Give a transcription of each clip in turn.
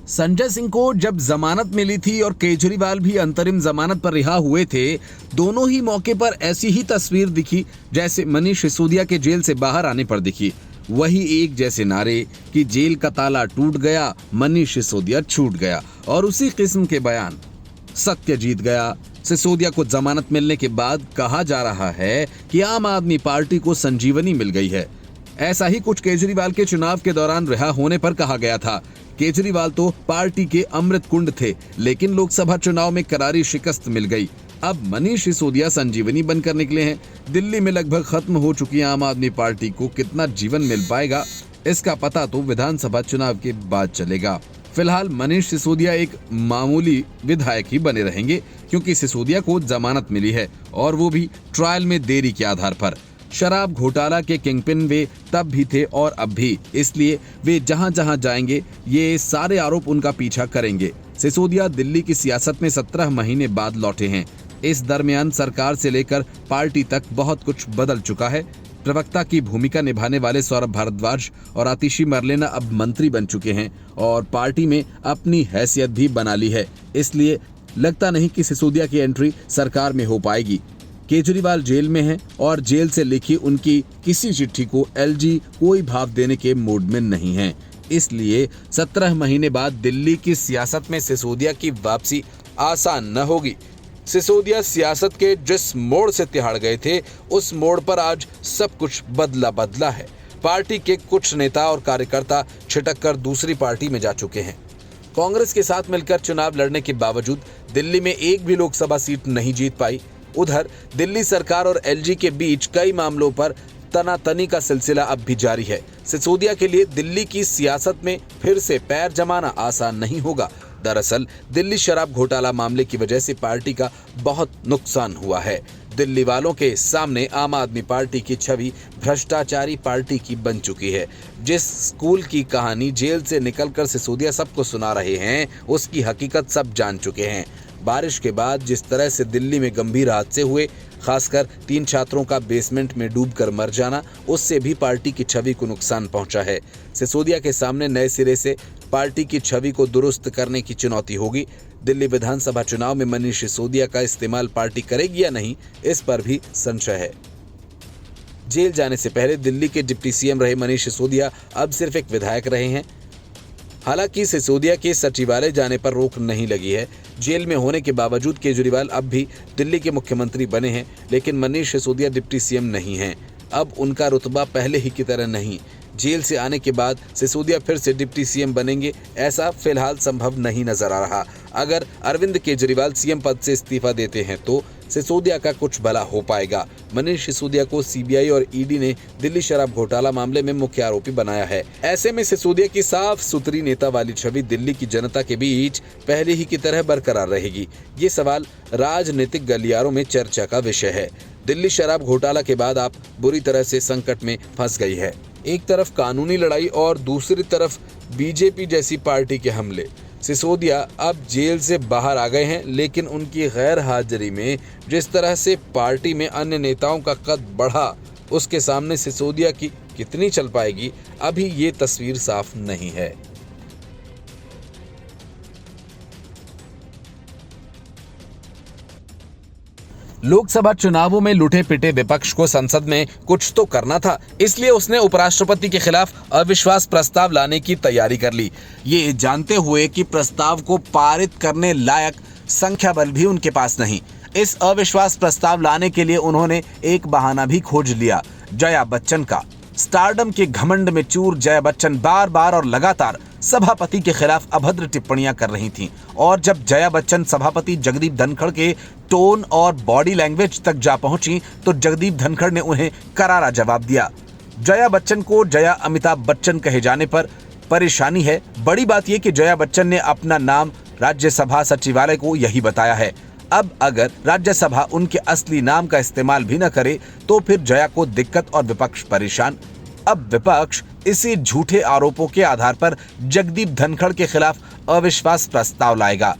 संजय सिंह को जब जमानत मिली थी और केजरीवाल भी अंतरिम जमानत पर रिहा हुए थे, दोनों ही मौके पर ऐसी ही तस्वीर दिखी जैसे मनीष सिसोदिया के जेल से बाहर आने पर दिखी। वही एक जैसे नारे कि जेल का ताला टूट गया, मनीष सिसोदिया छूट गया, और उसी किस्म के बयान। सत्य जीत गया। सिसोदिया को जमानत मिलने के बाद कहा जा रहा है कि आम आदमी पार्टी को संजीवनी मिल गई है। ऐसा ही कुछ केजरीवाल के चुनाव के दौरान रिहा होने पर कहा गया था। केजरीवाल तो पार्टी के अमृत कुंड थे, लेकिन लोकसभा चुनाव में करारी शिकस्त मिल गई। अब मनीष सिसोदिया संजीवनी बनकर निकले हैं। दिल्ली में लगभग खत्म हो चुकी आम आदमी पार्टी को कितना जीवन मिल पाएगा, इसका पता तो विधानसभा चुनाव के बाद चलेगा। फिलहाल मनीष सिसोदिया एक मामूली विधायक ही बने रहेंगे, क्योंकि सिसोदिया को जमानत मिली है और वो भी ट्रायल में देरी के आधार पर। शराब घोटाला के किंगपिन वे तब भी थे और अब भी, इसलिए वे जहां जहां जाएंगे ये सारे आरोप उनका पीछा करेंगे। सिसोदिया दिल्ली की सियासत में 17 महीने बाद लौटे हैं। इस दरमियान सरकार से लेकर पार्टी तक बहुत कुछ बदल चुका है। प्रवक्ता की भूमिका निभाने वाले सौरभ भारद्वाज और आतिशी मरलेना अब मंत्री बन चुके हैं और पार्टी में अपनी हैसियत भी बना ली है। इसलिए लगता नहीं कि सिसोदिया की एंट्री सरकार में हो पाएगी। केजरीवाल जेल में हैं और जेल से लिखी उनकी किसी चिट्ठी को एलजी कोई भाव देने के मूड में नहीं है। इसलिए 17 महीने बाद दिल्ली की सियासत में सिसोदिया की वापसी आसान न होगी। सिसोदिया सियासत के जिस मोड़ से तिहाड़ गए थे, उस मोड़ पर आज सब कुछ बदला है। पार्टी के कुछ नेता और कार्यकर्ता छिटक कर दूसरी पार्टी में जा चुके हैं। कांग्रेस के साथ मिलकर चुनाव लड़ने के बावजूद दिल्ली में एक भी लोकसभा सीट नहीं जीत पाई। उधर दिल्ली सरकार और एलजी के बीच कई मामलों पर तनातनी का सिलसिला अब भी जारी है। सिसोदिया के लिए दिल्ली की सियासत में फिर से पैर जमाना आसान नहीं होगा। दरअसल दिल्ली शराब घोटाला मामले की वजह से पार्टी का बहुत नुकसान हुआ है। दिल्ली वालों के सामने आम आदमी पार्टी की छवि भ्रष्टाचारी पार्टी की बन चुकी है। जिस स्कूल की कहानी जेल से निकलकर सिसोदिया सबको सुना रहे हैं, उसकी हकीकत सब जान चुके हैं। बारिश के बाद जिस तरह से दिल्ली में गंभीर हादसे हुए, खासकर 3 छात्रों का बेसमेंट में डूबकर मर जाना, उससे भी पार्टी की छवि को नुकसान पहुंचा है। सिसोदिया के सामने नए सिरे से पार्टी की छवि को दुरुस्त करने की चुनौती होगी। दिल्ली विधानसभा चुनाव में मनीष सिसोदिया का इस्तेमाल पार्टी करेगी या नहीं, इस पर भी संशय है। जेल जाने से पहले दिल्ली के डिप्टी सीएम रहे मनीष सिसोदिया अब सिर्फ एक विधायक रहे हैं। हालांकि सिसोदिया के सचिवालय जाने पर रोक नहीं लगी है। जेल में होने के बावजूद केजरीवाल अब भी दिल्ली के मुख्यमंत्री बने हैं, लेकिन मनीष सिसोदिया डिप्टी सीएम नहीं हैं। अब उनका रुतबा पहले ही की तरह नहीं। जेल से आने के बाद सिसोदिया फिर से डिप्टी सीएम बनेंगे, ऐसा फिलहाल संभव नहीं नजर आ रहा। अगर अरविंद केजरीवाल सीएम पद से इस्तीफा देते हैं तो सिसोदिया का कुछ भला हो पाएगा। मनीष सिसोदिया को सीबीआई और ईडी ने दिल्ली शराब घोटाला मामले में मुख्य आरोपी बनाया है। ऐसे में सिसोदिया की साफ सुथरी नेता वाली छवि दिल्ली की जनता के बीच पहले ही की तरह बरकरार रहेगी। ये सवाल राजनीतिक गलियारों में चर्चा का विषय है। दिल्ली शराब घोटाला के बाद आप बुरी तरह से संकट में फंस गई है। एक तरफ कानूनी लड़ाई और दूसरी तरफ बीजेपी जैसी पार्टी के हमले। सिसोदिया अब जेल से बाहर आ गए हैं, लेकिन उनकी गैर हाजिरी में जिस तरह से पार्टी में अन्य नेताओं का कद बढ़ा, उसके सामने सिसोदिया की कितनी चल पाएगी, अभी ये तस्वीर साफ नहीं है। लोकसभा चुनावों में लुटे पिटे विपक्ष को संसद में कुछ तो करना था, इसलिए उसने उपराष्ट्रपति के खिलाफ अविश्वास प्रस्ताव लाने की तैयारी कर ली, ये जानते हुए कि प्रस्ताव को पारित करने लायक संख्या बल भी उनके पास नहीं। इस अविश्वास प्रस्ताव लाने के लिए उन्होंने एक बहाना भी खोज लिया, जया बच्चन का। स्टारडम के घमंड में चूर जया बच्चन बार बार और लगातार सभापति के खिलाफ अभद्र टिप्पणियां कर रही थीं, और जब जया बच्चन सभापति जगदीप धनखड़ के टोन और बॉडी लैंग्वेज तक जा पहुंची तो जगदीप धनखड़ ने उन्हें करारा जवाब दिया। जया बच्चन को जया अमिताभ बच्चन कहे जाने पर परेशानी है। बड़ी बात यह कि जया बच्चन ने अपना नाम राज्यसभा सचिवालय को यही बताया है। अब अगर राज्यसभा उनके असली नाम का इस्तेमाल भी न करे तो फिर जया को दिक्कत और विपक्ष परेशान। अब विपक्ष इसी झूठे आरोपों के आधार पर जगदीप धनखड़ के खिलाफ अविश्वास प्रस्ताव लाएगा।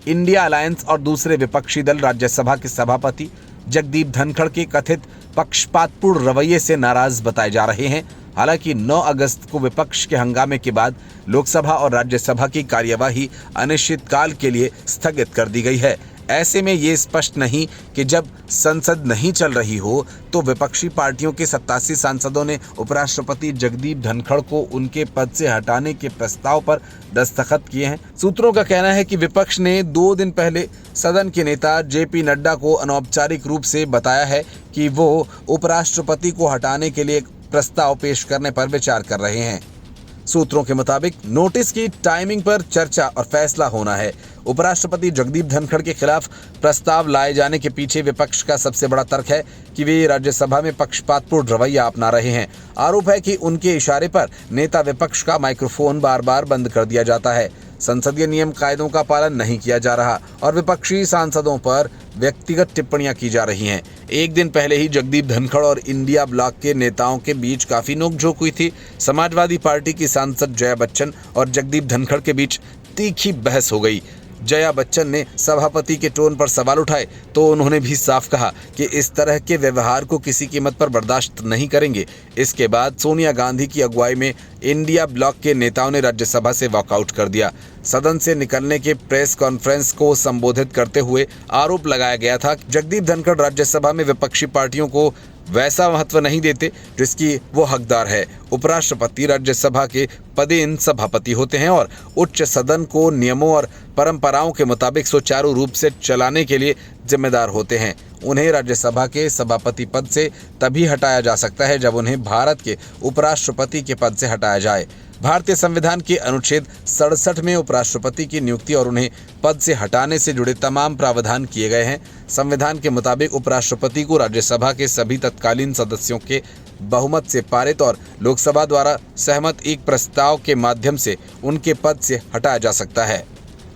इंडिया अलायंस और दूसरे विपक्षी दल राज्यसभा के सभापति जगदीप धनखड़ के कथित पक्षपातपूर्ण रवैये से नाराज बताए जा रहे हैं। हालांकि 9 अगस्त को विपक्ष के हंगामे के बाद लोकसभा और राज्यसभा की कार्यवाही अनिश्चितकाल के लिए स्थगित कर दी गई है। ऐसे में ये स्पष्ट नहीं कि जब संसद नहीं चल रही हो तो विपक्षी पार्टियों के 87 सांसदों ने उपराष्ट्रपति जगदीप धनखड़ को उनके पद से हटाने के प्रस्ताव पर दस्तखत किए हैं। सूत्रों का कहना है कि विपक्ष ने 2 दिन पहले सदन के नेता जेपी नड्डा को अनौपचारिक रूप से बताया है कि वो उपराष्ट्रपति को हटाने के लिए एक प्रस्ताव पेश करने पर विचार कर रहे हैं। सूत्रों के मुताबिक नोटिस की टाइमिंग पर चर्चा और फैसला होना है। उपराष्ट्रपति जगदीप धनखड़ के खिलाफ प्रस्ताव लाए जाने के पीछे विपक्ष का सबसे बड़ा तर्क है कि वे राज्यसभा में पक्षपातपूर्ण रवैया अपना रहे हैं। आरोप है कि उनके इशारे पर नेता विपक्ष का माइक्रोफोन बार बार बंद कर दिया जाता है, संसदीय नियम कायदों का पालन नहीं किया जा रहा और विपक्षी सांसदों पर व्यक्तिगत टिप्पणियां की जा रही हैं। एक दिन पहले ही जगदीप धनखड़ और इंडिया ब्लॉक के नेताओं के बीच काफी नोकझोंक हुई थी। समाजवादी पार्टी की सांसद जया बच्चन और जगदीप धनखड़ के बीच तीखी बहस हो गई। जया बच्चन ने सभापति के टोन पर सवाल उठाए तो उन्होंने भी साफ कहा कि इस तरह के व्यवहार को किसी कीमत पर बर्दाश्त नहीं करेंगे। इसके बाद सोनिया गांधी की अगुवाई में इंडिया ब्लॉक के नेताओं ने राज्यसभा से वॉकआउट कर दिया। सदन से निकलने के प्रेस कॉन्फ्रेंस को संबोधित करते हुए आरोप लगाया गया था कि जगदीप धनखड़ राज्यसभा में विपक्षी पार्टियों को वैसा महत्व नहीं देते जिसकी वो हकदार है। उपराष्ट्रपति राज्यसभा के पदेन सभापति होते हैं और उच्च सदन को नियमों और परंपराओं के मुताबिक सुचारू रूप से चलाने के लिए जिम्मेदार होते हैं। उन्हें राज्यसभा के सभापति पद से तभी हटाया जा सकता है जब उन्हें भारत के उपराष्ट्रपति के पद से हटाया जाए। भारतीय संविधान के अनुच्छेद 67 में उपराष्ट्रपति की नियुक्ति और उन्हें पद से हटाने से जुड़े तमाम प्रावधान किए गए हैं। संविधान के मुताबिक उपराष्ट्रपति को राज्यसभा के सभी तत्कालीन सदस्यों के बहुमत से पारित और लोकसभा द्वारा सहमत एक प्रस्ताव के माध्यम से उनके पद से हटाया जा सकता है।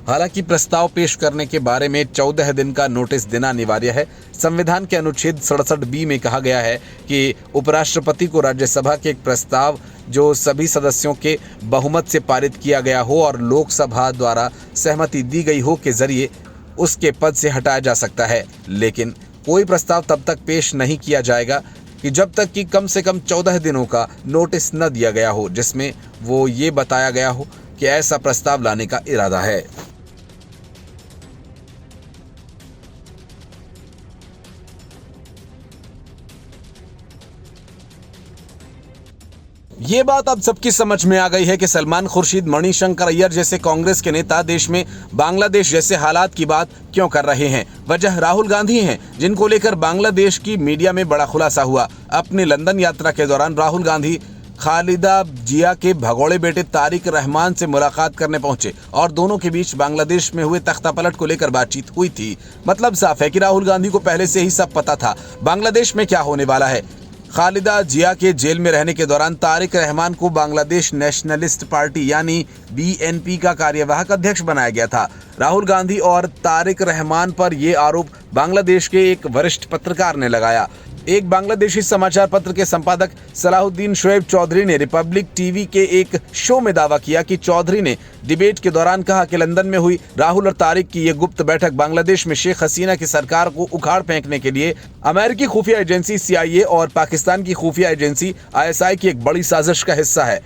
हालांकि प्रस्ताव पेश करने के बारे में 14 दिन का नोटिस देना अनिवार्य है। संविधान के अनुच्छेद 67B में कहा गया है कि उपराष्ट्रपति को राज्यसभा के एक प्रस्ताव जो सभी सदस्यों के बहुमत से पारित किया गया हो और लोकसभा द्वारा सहमति दी गई हो के जरिए उसके पद से हटाया जा सकता है। लेकिन कोई प्रस्ताव तब तक पेश नहीं किया जाएगा कि जब तक कि कम से कम 14 दिनों का नोटिस न दिया गया हो जिसमें वो ये बताया गया हो कि ऐसा प्रस्ताव लाने का इरादा है। ये बात अब सबकी समझ में आ गई है कि सलमान खुर्शीद, मणिशंकर अय्यर जैसे कांग्रेस के नेता देश में बांग्लादेश जैसे हालात की बात क्यों कर रहे हैं। वजह राहुल गांधी हैं, जिनको लेकर बांग्लादेश की मीडिया में बड़ा खुलासा हुआ। अपनी लंदन यात्रा के दौरान राहुल गांधी खालिदा जिया के भगोड़े बेटे तारिक रहमान से मुलाकात करने पहुंचे और दोनों के बीच बांग्लादेश में हुए तख्तापलट को लेकर बातचीत हुई थी। मतलब साफ है कि राहुल गांधी को पहले से ही सब पता था बांग्लादेश में क्या होने वाला है। खालिदा जिया के जेल में रहने के दौरान तारिक रहमान को बांग्लादेश नेशनलिस्ट पार्टी यानी BNP का कार्यवाहक अध्यक्ष बनाया गया था। राहुल गांधी और तारिक रहमान पर यह आरोप बांग्लादेश के एक वरिष्ठ पत्रकार ने लगाया। एक बांग्लादेशी समाचार पत्र के संपादक सलाहुद्दीन शोएब चौधरी ने रिपब्लिक टीवी के एक शो में दावा किया कि चौधरी ने डिबेट के दौरान कहा कि लंदन में हुई राहुल और तारिक की यह गुप्त बैठक बांग्लादेश में शेख हसीना की सरकार को उखाड़ फेंकने के लिए अमेरिकी खुफिया एजेंसी CIA और पाकिस्तान की खुफिया एजेंसी ISI की एक बड़ी साजिश का हिस्सा है।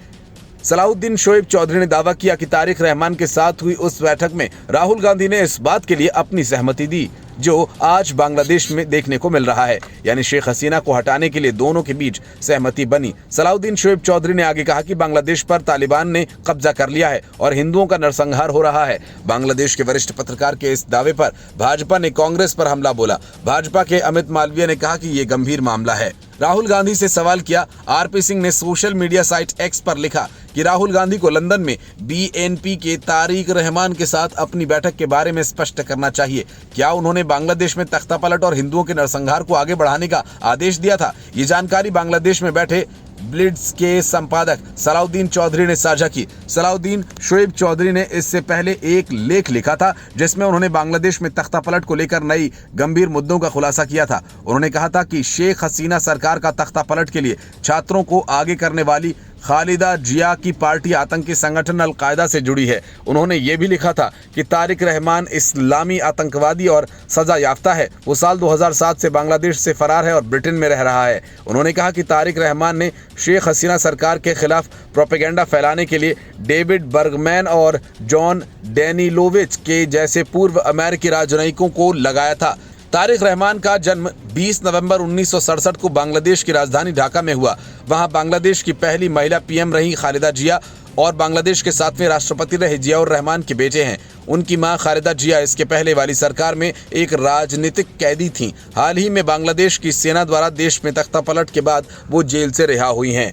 सलाहुद्दीन शोएब चौधरी ने दावा किया कि तारिक रहमान के साथ हुई उस बैठक में राहुल गांधी ने इस बात के लिए अपनी सहमति दी जो आज बांग्लादेश में देखने को मिल रहा है, यानी शेख हसीना को हटाने के लिए दोनों के बीच सहमति बनी। सलाहुद्दीन शोएब चौधरी ने आगे कहा कि बांग्लादेश पर तालिबान ने कब्जा कर लिया है और हिंदुओं का नरसंहार हो रहा है। बांग्लादेश के वरिष्ठ पत्रकार के इस दावे पर भाजपा ने कांग्रेस पर हमला बोला। भाजपा के अमित मालवीय ने कहा कि ये गंभीर मामला है। राहुल गांधी से सवाल किया। RP सिंह ने सोशल मीडिया साइट X पर लिखा कि राहुल गांधी को लंदन में BNP के तारिक रहमान के साथ अपनी बैठक के बारे में स्पष्ट करना चाहिए। क्या उन्होंने बांग्लादेश में तख्तापलट और हिंदुओं के नरसंहार को आगे बढ़ाने का आदेश दिया था? ये जानकारी बांग्लादेश में बैठे ब्लिट्स के संपादक सलाहुद्दीन चौधरी ने साझा की। सलाहुद्दीन शोएब चौधरी ने इससे पहले एक लेख लिखा था जिसमें उन्होंने बांग्लादेश में तख्तापलट को लेकर नई गंभीर मुद्दों का खुलासा किया था। उन्होंने कहा था कि शेख हसीना सरकार का तख्तापलट के लिए छात्रों को आगे करने वाली खालिदा जिया की पार्टी आतंकी संगठन अल-कायदा से जुड़ी है। उन्होंने ये भी लिखा था कि तारिक रहमान इस्लामी आतंकवादी और सजा याफ्ता है। वो साल 2007 से बांग्लादेश से फरार है और ब्रिटेन में रह रहा है। उन्होंने कहा कि तारिक रहमान ने शेख हसीना सरकार के खिलाफ प्रोपेगेंडा फैलाने के लिए डेविड बर्गमैन और जॉन डेनिलोविच के जैसे पूर्व अमेरिकी राजनयिकों को लगाया था। तारिक रहमान का जन्म 20 नवंबर 1967 को बांग्लादेश की राजधानी ढाका में हुआ। वहां बांग्लादेश की पहली महिला पीएम रही खालिदा जिया और बांग्लादेश के 7वें राष्ट्रपति रहे जियाउर रहमान के बेटे हैं। उनकी मां खालिदा जिया इसके पहले वाली सरकार में एक राजनीतिक कैदी थीं। हाल ही में बांग्लादेश की सेना द्वारा देश में तख्तापलट के बाद वो जेल से रिहा हुई हैं।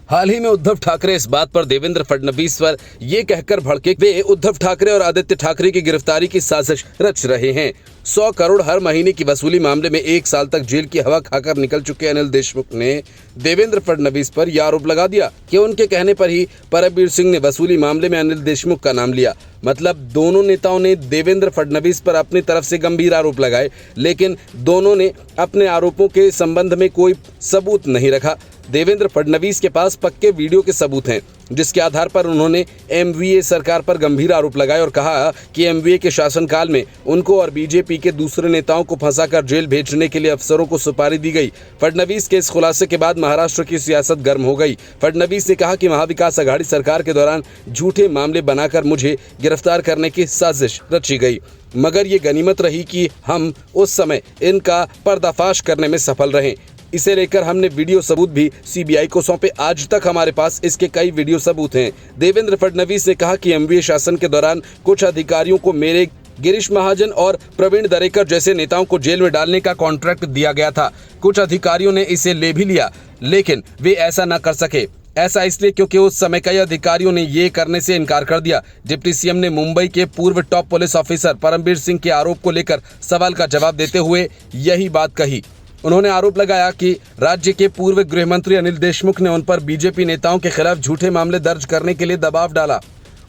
हाल ही में उद्धव ठाकरे इस बात पर देवेंद्र फडणवीस पर ये कहकर भड़के वे उद्धव ठाकरे और आदित्य ठाकरे की गिरफ्तारी की साजिश रच रहे हैं। 100 करोड़ हर महीने की वसूली मामले में 1 साल तक जेल की हवा खाकर निकल चुके अनिल देशमुख ने देवेंद्र फडणवीस पर यह आरोप लगा दिया कि उनके कहने पर ही परमबीर सिंह ने वसूली मामले में अनिल देशमुख का नाम लिया। मतलब दोनों नेताओं ने देवेंद्र फडणवीस पर अपनी तरफ से गंभीर आरोप लगाए, लेकिन दोनों ने अपने आरोपों के संबंध में कोई सबूत नहीं रखा। देवेंद्र फडणवीस के पास पक्के वीडियो के सबूत हैं, जिसके आधार पर उन्होंने एमवीए सरकार पर गंभीर आरोप लगाए और कहा कि एमवीए के शासनकाल में उनको और बीजेपी के दूसरे नेताओं को फंसाकर जेल भेजने के लिए अफसरों को सुपारी दी गई। फडणवीस के इस खुलासे के बाद महाराष्ट्र की सियासत गर्म हो गई। फडणवीस ने कहा कि महाविकास आघाड़ी सरकार के दौरान झूठे मामले बनाकर मुझे गिरफ्तार करने की साजिश रची गई, मगर ये गनीमत रही कि हम उस समय इनका पर्दाफाश करने में सफल रहे। इसे लेकर हमने वीडियो सबूत भी सीबीआई को सौंपे। आज तक हमारे पास इसके कई वीडियो सबूत हैं। देवेंद्र फडणवीस ने कहा कि एमवीए शासन के दौरान कुछ अधिकारियों को मेरे गिरीश महाजन और प्रवीण दरेकर जैसे नेताओं को जेल में डालने का कॉन्ट्रैक्ट दिया गया था। कुछ अधिकारियों ने इसे ले भी लिया, लेकिन वे ऐसा न कर सके। ऐसा इसलिए क्योंकि उस समय कई अधिकारियों ने ये करने से इनकार कर दिया। डिप्टी सीएम ने मुंबई के पूर्व top police officer Parambir Singh के आरोप को लेकर सवाल का जवाब देते हुए यही बात कही। उन्होंने आरोप लगाया कि राज्य के पूर्व गृह मंत्री अनिल देशमुख ने उन पर बीजेपी नेताओं के खिलाफ झूठे मामले दर्ज करने के लिए दबाव डाला।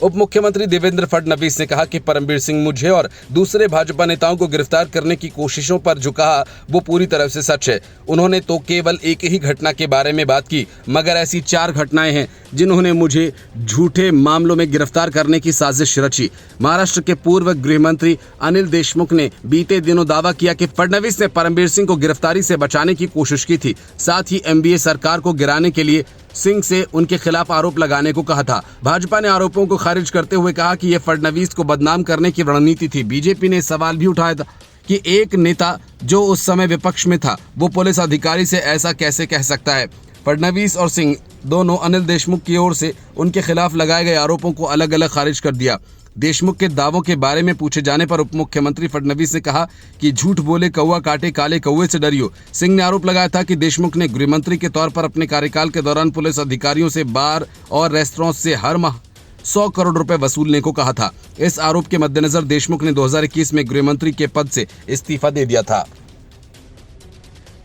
उप मुख्यमंत्री देवेंद्र फडणवीस ने कहा कि परमबीर सिंह मुझे और दूसरे भाजपा नेताओं को गिरफ्तार करने की कोशिशों पर जो कहा वो पूरी तरह से सच है। उन्होंने तो केवल एक ही घटना के बारे में बात की, मगर ऐसी 4 घटनाएं हैं जिन्होंने मुझे झूठे मामलों में गिरफ्तार करने की साजिश रची। महाराष्ट्र के पूर्व गृह मंत्री अनिल देशमुख ने बीते दिनों दावा किया कि फडणवीस ने परमबीर सिंह को गिरफ्तारी से बचाने की कोशिश की थी। साथ ही एमवीए सरकार को गिराने के लिए सिंह से उनके खिलाफ आरोप लगाने को कहा था। भाजपा ने आरोपों को खारिज करते हुए कहा कि यह फडणवीस को बदनाम करने की रणनीति थी। बीजेपी ने सवाल भी उठाया था कि एक नेता जो उस समय विपक्ष में था वो पुलिस अधिकारी से ऐसा कैसे कह सकता है। फडणवीस और सिंह दोनों अनिल देशमुख की ओर से उनके खिलाफ लगाए गए आरोपों को अलग अलग खारिज कर दिया। देशमुख के दावों के बारे में पूछे जाने पर उप मुख्यमंत्री फडणवीस ने कहा कि झूठ बोले कौवा काटे काले कौवे से डरियो। सिंह ने आरोप लगाया था कि देशमुख ने गृहमंत्री के तौर पर अपने कार्यकाल के दौरान पुलिस अधिकारियों से बार और रेस्तरां से हर माह 100 करोड़ रुपए वसूलने को कहा था। इस आरोप के मद्देनजर देशमुख ने 2021 में गृहमंत्री के पद से इस्तीफा दे दिया था।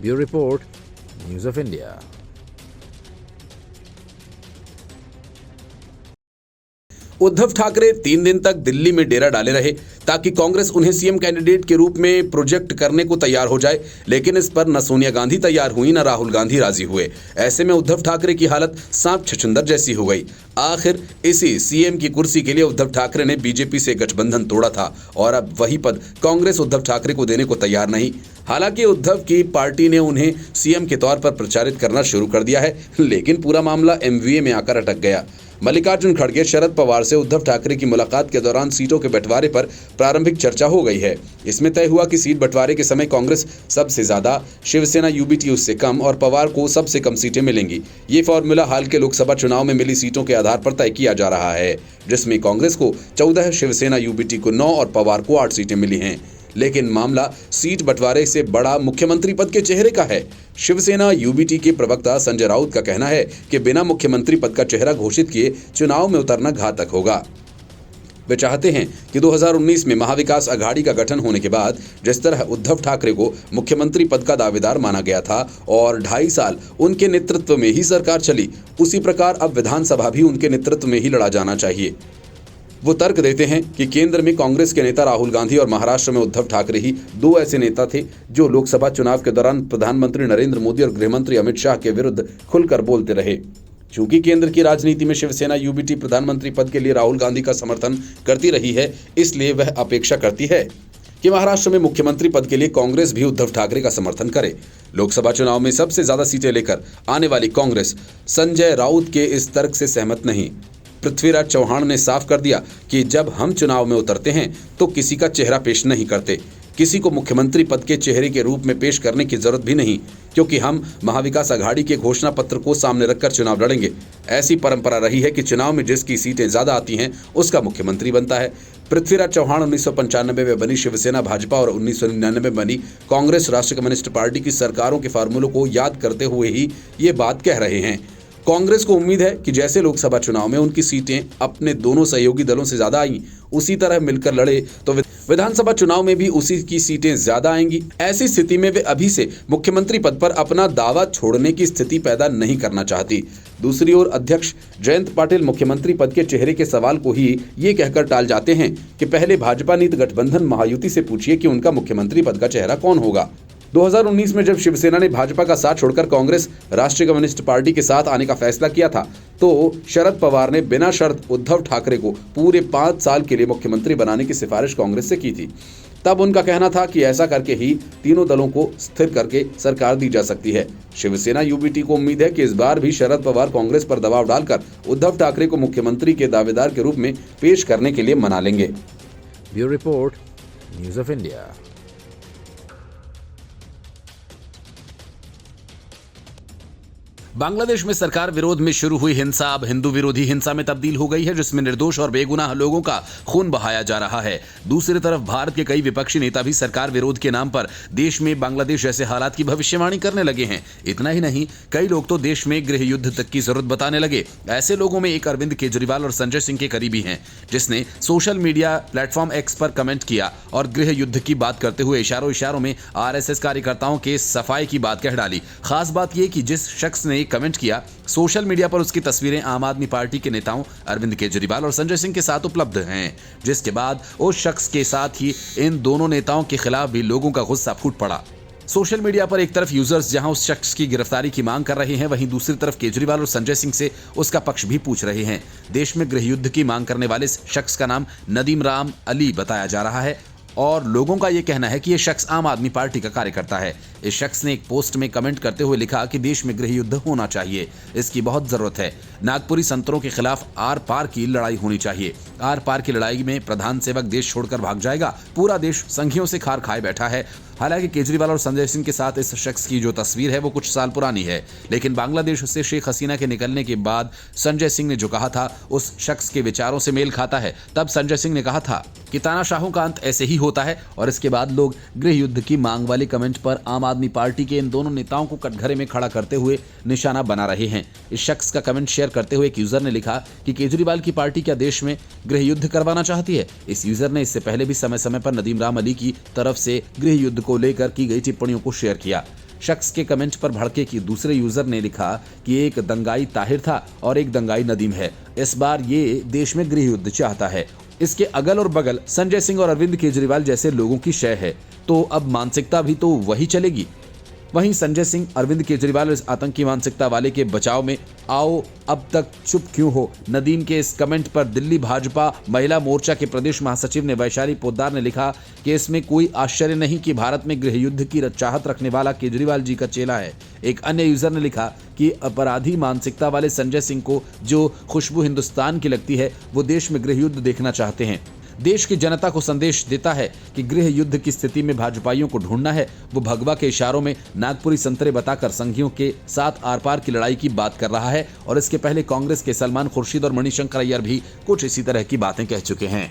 Bureau report, news of India. Uddhav Thackeray 3 दिन तक दिल्ली में डेरा डाले रहे ताकि कांग्रेस उन्हें सीएम कैंडिडेट के रूप में प्रोजेक्ट करने को तैयार हो जाए, लेकिन इस पर न सोनिया गांधी तैयार हुई न राहुल गांधी राजी हुए। ऐसे में उद्धव ठाकरे की हालत सांप छछूंदर जैसी हो गई। आखिर इसी सीएम की कुर्सी के लिए उद्धव ठाकरे ने बीजेपी से गठबंधन तोड़ा था और अब वही पद कांग्रेस उद्धव ठाकरे को देने को तैयार नहीं। हालांकि उद्धव की पार्टी ने उन्हें सीएम के तौर पर प्रचारित करना शुरू कर दिया है, लेकिन पूरा मामला एमवीए में आकर अटक गया। मल्लिकार्जुन खड़गे शरद पवार से उद्धव ठाकरे की मुलाकात के दौरान सीटों के बंटवारे पर प्रारंभिक चर्चा हो गई है। इसमें तय हुआ कि सीट बंटवारे के समय कांग्रेस सबसे ज्यादा, शिवसेना यूबीटी उससे कम और पवार को सबसे कम सीटें मिलेंगी। ये फॉर्मूला हाल के लोकसभा चुनाव में मिली सीटों के आधार पर तय किया जा रहा है, जिसमें कांग्रेस को 14, शिवसेना यूबीटी को 9 और पवार को 8 सीटें मिली हैं। लेकिन मामला सीट बंटवारे से बड़ा मुख्यमंत्री पद के चेहरे का है। शिवसेना यूबीटी के प्रवक्ता संजय राउत का कहना है कि बिना मुख्यमंत्री पद का चेहरा घोषित किए चुनाव में उतरना घातक होगा। वे चाहते हैं कि 2019 में महाविकास आघाड़ी का गठन होने के बाद जिस तरह उद्धव ठाकरे को मुख्यमंत्री पद का दावेदार माना गया था और 2.5 साल उनके नेतृत्व में ही सरकार चली, उसी प्रकार अब विधानसभा भी उनके नेतृत्व में ही लड़ा जाना चाहिए। वो तर्क देते हैं कि केंद्र में कांग्रेस के नेता राहुल गांधी और महाराष्ट्र में उद्धव ठाकरे ही दो ऐसे नेता थे जो लोकसभा चुनाव के दौरान प्रधानमंत्री नरेंद्र मोदी और गृहमंत्री अमित शाह के विरुद्ध खुलकर बोलते रहे। चूंकि केंद्र की राजनीति में शिवसेना यूबीटी प्रधानमंत्री पद के लिए राहुल गांधी का समर्थन करती रही है, इसलिए वह अपेक्षा करती है कि महाराष्ट्र में मुख्यमंत्री पद के लिए कांग्रेस भी उद्धव ठाकरे का समर्थन करे। लोकसभा चुनाव में सबसे ज्यादा सीटें लेकर आने वाली कांग्रेस संजय राउत के इस तर्क से सहमत नहीं। पृथ्वीराज चौहान ने साफ कर दिया कि जब हम चुनाव में उतरते हैं तो किसी का चेहरा पेश नहीं करते, किसी को मुख्यमंत्री पद के चेहरे के रूप में पेश करने की जरूरत भी नहीं, क्योंकि हम महाविकास अघाड़ी के घोषणा पत्र को सामने रखकर चुनाव लड़ेंगे। ऐसी परंपरा रही है कि चुनाव में जिसकी सीटें ज्यादा आती हैं उसका मुख्यमंत्री बनता है। पृथ्वीराज चौहान 1995 में बनी शिवसेना भाजपा और 1999 में बनी कांग्रेस राष्ट्रीय कम्युनिस्ट पार्टी की सरकारों के फार्मूलों को याद करते हुए ही ये बात कह रहे हैं। कांग्रेस को उम्मीद है कि जैसे लोकसभा चुनाव में उनकी सीटें अपने दोनों सहयोगी दलों से ज्यादा आईं, उसी तरह मिलकर लड़े तो विधानसभा चुनाव में भी उसी की सीटें ज्यादा आएंगी। ऐसी स्थिति में वे अभी से मुख्यमंत्री पद पर अपना दावा छोड़ने की स्थिति पैदा नहीं करना चाहती। दूसरी ओर अध्यक्ष जयंत पाटिल मुख्यमंत्री पद के चेहरे के सवाल को ही ये कहकर टाल जाते हैं कि पहले भाजपा नीति गठबंधन महायुति से पूछिए कि उनका मुख्यमंत्री पद का चेहरा कौन होगा। 2019 में जब शिवसेना ने भाजपा का साथ छोड़कर कांग्रेस राष्ट्रीय कम्युनिस्ट पार्टी के साथ आने का फैसला किया था तो शरद पवार ने बिना शर्त उद्धव ठाकरे को पूरे 5 साल के लिए मुख्यमंत्री बनाने की सिफारिश कांग्रेस से की थी। तब उनका कहना था कि ऐसा करके ही तीनों दलों को स्थिर करके सरकार दी जा सकती है। शिवसेना यूबीटी को उम्मीद है कि इस बार भी शरद पवार कांग्रेस पर दबाव डालकर उद्धव ठाकरे को मुख्यमंत्री के दावेदार के रूप में पेश करने के लिए मना लेंगे। Bureau report, news of India. Bangladesh में सरकार विरोध में शुरू हुई हिंसा अब हिंदू विरोधी हिंसा में तब्दील हो गई है, जिसमें निर्दोष और बेगुनाह लोगों का खून बहाया जा रहा है। दूसरी तरफ भारत के कई विपक्षी नेता भी सरकार विरोध के नाम पर देश में बांग्लादेश जैसे हालात की भविष्यवाणी करने लगे हैं। इतना ही नहीं, कई लोग तो देश में गृह युद्ध तक की जरूरत बताने लगे। ऐसे लोगों में एक अरविंद केजरीवाल और संजय सिंह के करीबी हैं, जिसने सोशल मीडिया प्लेटफॉर्म एक्स पर कमेंट किया और गृह युद्ध की बात करते हुए इशारों में आरएसएस कार्यकर्ताओं के सफाई की बात कह डाली। खास बात यह कि जिस शख्स ने कमेंट किया, सोशल मीडिया पर उसकी तस्वीरें आम आदमी पार्टी के नेताओं अरविंद केजरीवाल और संजय सिंह के साथ उपलब्ध हैं, जिसके बाद उस शख्स के साथ ही इन दोनों नेताओं के खिलाफ भी लोगों का गुस्सा फूट पड़ा। सोशल मीडिया पर एक तरफ यूजर्स जहां उस शख्स की गिरफ्तारी की मांग कर रहे हैं, वहीं दूसरी तरफ केजरीवाल और संजय सिंह से उसका पक्ष भी पूछ रहे हैं। देश में गृह युद्ध की मांग करने वाले शख्स का नाम नदीम राम अली बताया जा रहा है और लोगों का यह कहना है कि यह शख्स आम आदमी पार्टी का कार्यकर्ता है। इस शख्स ने एक पोस्ट में कमेंट करते हुए लिखा कि देश में गृह युद्ध होना चाहिए, इसकी बहुत जरूरत है। नागपुरी संतरों के खिलाफ आर पार की लड़ाई होनी चाहिए। आर पार की लड़ाई में प्रधान सेवक देश छोड़कर भाग जाएगा, पूरा देश संघियों से खार खाए बैठा है। हालांकि केजरीवाल और संजय सिंह के साथ इस शख्स की जो तस्वीर है वो कुछ साल पुरानी है, लेकिन बांग्लादेश से शेख हसीना के निकलने के बाद संजय सिंह ने जो कहा था उस शख्स के विचारों से मेल खाता है। तब संजय सिंह ने कहा था कि तानाशाहों का अंत ऐसे ही होता है, और इसके बाद लोग गृह युद्ध की मांग वाले कमेंट पर आम आदमी पार्टी के इन दोनों नेताओं को कटघरे में खड़ा करते हुए निशाना बना रहे हैं। इस शख्स का कमेंट शेयर करते हुए एक यूजर ने लिखा कि केजरीवाल की पार्टी क्या देश में गृह युद्ध करवाना चाहती है। इस यूजर ने इससे पहले भी समय समय पर नदीम राम अली की तरफ से गृह युद्ध को लेकर की गई टिप्पणियों को शेयर किया। शख्स के कमेंट पर भड़के कि दूसरे यूजर ने लिखा कि एक दंगाई ताहिर था और एक दंगाई नदीम है, इस बार ये देश में गृह युद्ध चाहता है। इसके अगल और बगल संजय सिंह और अरविंद केजरीवाल जैसे लोगों की शय है, तो अब मानसिकता भी तो वही चलेगी। वहीं संजय सिंह अरविंद केजरीवाल इस आतंकी मानसिकता वाले के बचाव में आओ अब तक चुप क्यों हो नदीम के इस कमेंट पर दिल्ली भाजपा महिला मोर्चा के प्रदेश महासचिव ने वैशाली पोद्दार ने लिखा कि इसमें कोई आश्चर्य नहीं कि भारत में गृह युद्ध की चाहत रखने वाला केजरीवाल जी का चेला है। एक अन्य यूजर ने लिखा कि अपराधी मानसिकता वाले संजय सिंह को जो खुशबू हिंदुस्तान की लगती है वो देश में गृह युद्ध देखना चाहते हैं। देश की जनता को संदेश देता है कि गृह युद्ध की स्थिति में भाजपाइयों को ढूंढना है। वो भगवा के इशारों में नागपुरी संतरे बताकर संघियों के साथ आर पार की लड़ाई की बात कर रहा है, और इसके पहले कांग्रेस के सलमान खुर्शीद और मणिशंकर अय्यर भी कुछ इसी तरह की बातें कह चुके हैं।